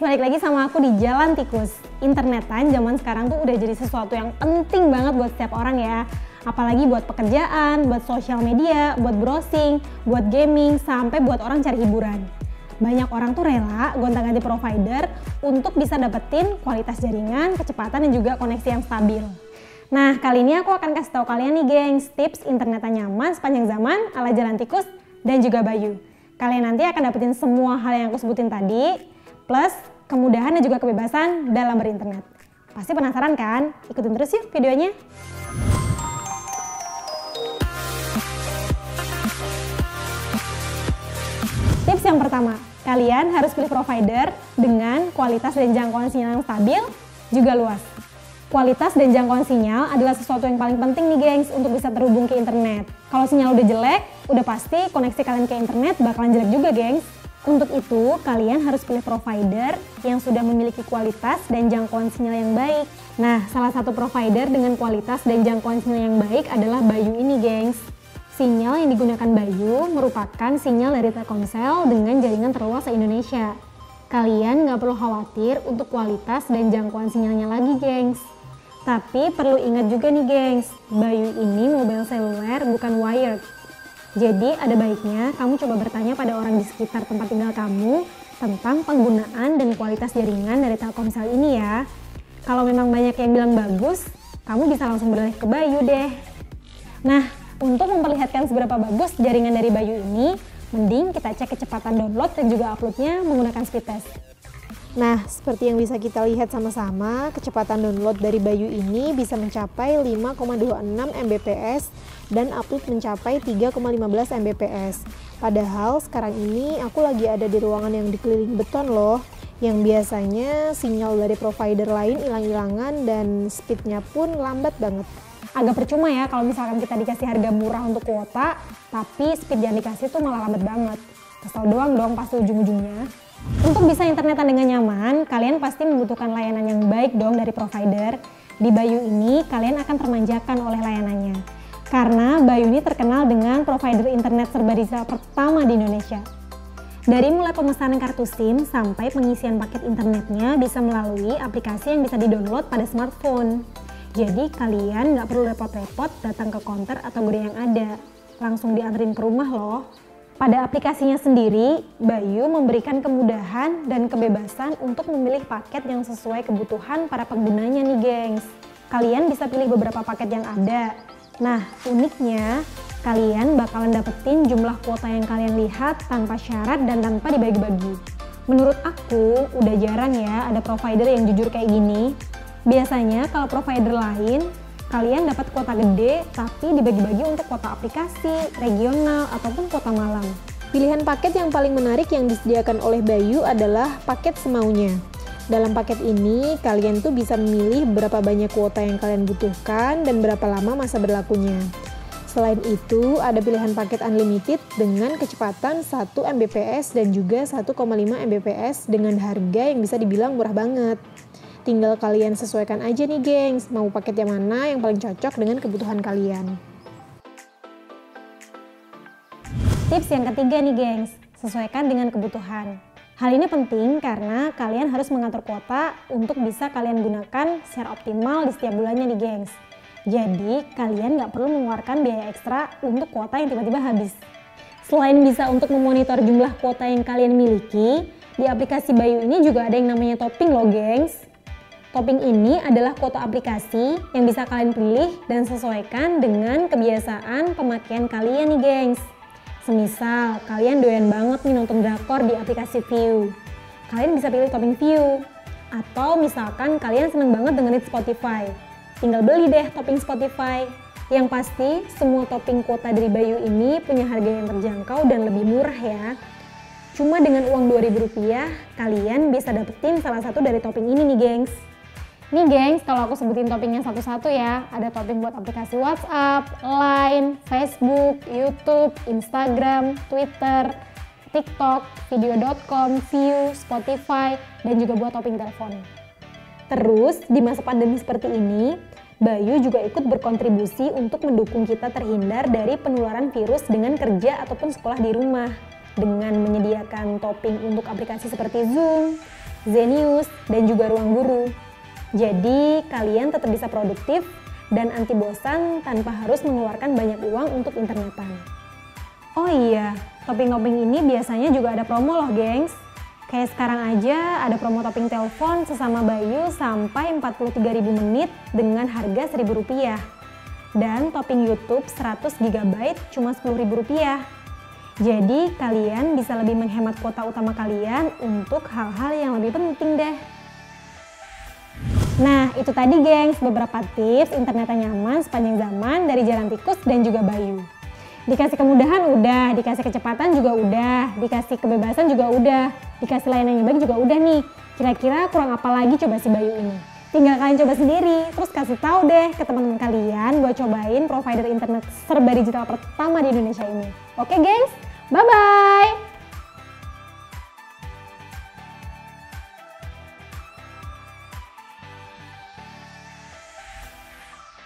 balik lagi sama aku di Jalan Tikus. Internetan zaman sekarang tuh udah jadi sesuatu yang penting banget buat setiap orang ya. Apalagi buat pekerjaan, buat sosial media, buat browsing, buat gaming, sampai buat orang cari hiburan. Banyak orang tuh rela gonta-ganti provider untuk bisa dapetin kualitas jaringan, kecepatan, dan juga koneksi yang stabil. Nah, kali ini aku akan kasih tahu kalian nih gengs, tips internetan nyaman sepanjang zaman ala Jalan Tikus dan juga Bayu. Kalian nanti akan dapetin semua hal yang aku sebutin tadi, plus kemudahan dan juga kebebasan dalam berinternet. Pasti penasaran kan? Ikutin terus yuk videonya. Tips yang pertama, kalian harus pilih provider dengan kualitas dan jangkauan sinyal yang stabil, juga luas. Kualitas dan jangkauan sinyal adalah sesuatu yang paling penting nih gengs untuk bisa terhubung ke internet. Kalau sinyal udah jelek, udah pasti koneksi kalian ke internet bakalan jelek juga gengs. Untuk itu, kalian harus pilih provider yang sudah memiliki kualitas dan jangkauan sinyal yang baik. Nah, salah satu provider dengan kualitas dan jangkauan sinyal yang baik adalah Bayu ini gengs. Sinyal yang digunakan Bayu merupakan sinyal dari Telkomsel dengan jaringan terluas se-Indonesia. Kalian nggak perlu khawatir untuk kualitas dan jangkauan sinyalnya lagi gengs. Tapi perlu ingat juga nih gengs, Bayu ini mobile seluler bukan wired. Jadi ada baiknya kamu coba bertanya pada orang di sekitar tempat tinggal kamu tentang penggunaan dan kualitas jaringan dari Telkomsel ini ya. Kalau memang banyak yang bilang bagus, kamu bisa langsung beralih ke Bayu deh. Nah, untuk memperlihatkan seberapa bagus jaringan dari Bayu ini, mending kita cek kecepatan download dan juga uploadnya menggunakan speed test. Nah, seperti yang bisa kita lihat sama-sama, kecepatan download dari Bayu ini bisa mencapai 5,26 Mbps dan upload mencapai 3,15 Mbps. Padahal sekarang ini aku lagi ada di ruangan yang dikelilingi beton loh, yang biasanya sinyal dari provider lain hilang-hilangan dan speednya pun lambat banget. Agak percuma ya kalau misalkan kita dikasih harga murah untuk kuota, tapi speed yang dikasih tuh malah lambat banget. Kesel doang dong pasti ujung-ujungnya. Untuk bisa internetan dengan nyaman, kalian pasti membutuhkan layanan yang baik dong dari provider. Di Bayu ini, kalian akan termanjakan oleh layanannya. Karena Bayu ini terkenal dengan provider internet serba digital pertama di Indonesia. Dari mulai pemesanan kartu SIM sampai pengisian paket internetnya bisa melalui aplikasi yang bisa di-download pada smartphone. Jadi kalian nggak perlu repot-repot datang ke counter atau gerai yang ada. Langsung dianterin ke rumah loh. Pada aplikasinya sendiri, Bayu memberikan kemudahan dan kebebasan untuk memilih paket yang sesuai kebutuhan para penggunanya nih gengs. Kalian bisa pilih beberapa paket yang ada. Nah, uniknya, kalian bakalan dapetin jumlah kuota yang kalian lihat tanpa syarat dan tanpa dibagi-bagi. Menurut aku, udah jarang ya ada provider yang jujur kayak gini. Biasanya kalau provider lain, kalian dapat kuota gede tapi dibagi-bagi untuk kuota aplikasi, regional, ataupun kuota malam. Pilihan paket yang paling menarik yang disediakan oleh Bayu adalah paket semaunya. Dalam paket ini, kalian tuh bisa memilih berapa banyak kuota yang kalian butuhkan dan berapa lama masa berlakunya. Selain itu, ada pilihan paket unlimited dengan kecepatan 1 Mbps dan juga 1,5 Mbps dengan harga yang bisa dibilang murah banget. Tinggal kalian sesuaikan aja nih gengs, mau paket yang mana yang paling cocok dengan kebutuhan kalian. Tips yang ketiga nih gengs, sesuaikan dengan kebutuhan. Hal ini penting karena kalian harus mengatur kuota untuk bisa kalian gunakan secara optimal di setiap bulannya nih gengs. Jadi kalian nggak perlu mengeluarkan biaya ekstra untuk kuota yang tiba-tiba habis. Selain bisa untuk memonitor jumlah kuota yang kalian miliki, di aplikasi Bayu ini juga ada yang namanya topping loh gengs. Topping ini adalah kuota aplikasi yang bisa kalian pilih dan sesuaikan dengan kebiasaan pemakaian kalian nih gengs. Semisal kalian doyan banget nih nonton drakor di aplikasi Viu, kalian bisa pilih topping Viu. Atau misalkan kalian seneng banget dengerin Spotify, tinggal beli deh topping Spotify. Yang pasti semua topping kuota dari Bayu ini punya harga yang terjangkau dan lebih murah ya. Cuma dengan uang Rp2.000 kalian bisa dapetin salah satu dari topping ini nih gengs. Nih gengs, kalau aku sebutin toppingnya satu-satu ya, ada topping buat aplikasi WhatsApp, Line, Facebook, YouTube, Instagram, Twitter, TikTok, video.com, Viu, Spotify, dan juga buat topping telepon. Terus, di masa pandemi seperti ini, Bayu juga ikut berkontribusi untuk mendukung kita terhindar dari penularan virus dengan kerja ataupun sekolah di rumah. Dengan menyediakan topping untuk aplikasi seperti Zoom, Zenius, dan juga Ruang Guru. Jadi kalian tetap bisa produktif dan anti bosan tanpa harus mengeluarkan banyak uang untuk internetan. Oh iya, topping-topping ini biasanya juga ada promo loh gengs. Kayak sekarang aja ada promo topping telepon sesama Bayu sampai 43.000 menit dengan harga Rp1.000. Dan topping YouTube 100 GB cuma Rp10.000. Jadi kalian bisa lebih menghemat kuota utama kalian untuk hal-hal yang lebih penting deh. Nah, itu tadi gengs beberapa tips internet yang nyaman sepanjang zaman dari Jalan Tikus dan juga Bayu. Dikasih kemudahan udah, dikasih kecepatan juga udah, dikasih kebebasan juga udah, dikasih layanan yang baik juga udah nih. Kira-kira kurang apa lagi coba si Bayu ini? Tinggal kalian coba sendiri, terus kasih tahu deh ke teman-teman kalian buat cobain provider internet serba digital pertama di Indonesia ini. Oke gengs, bye-bye!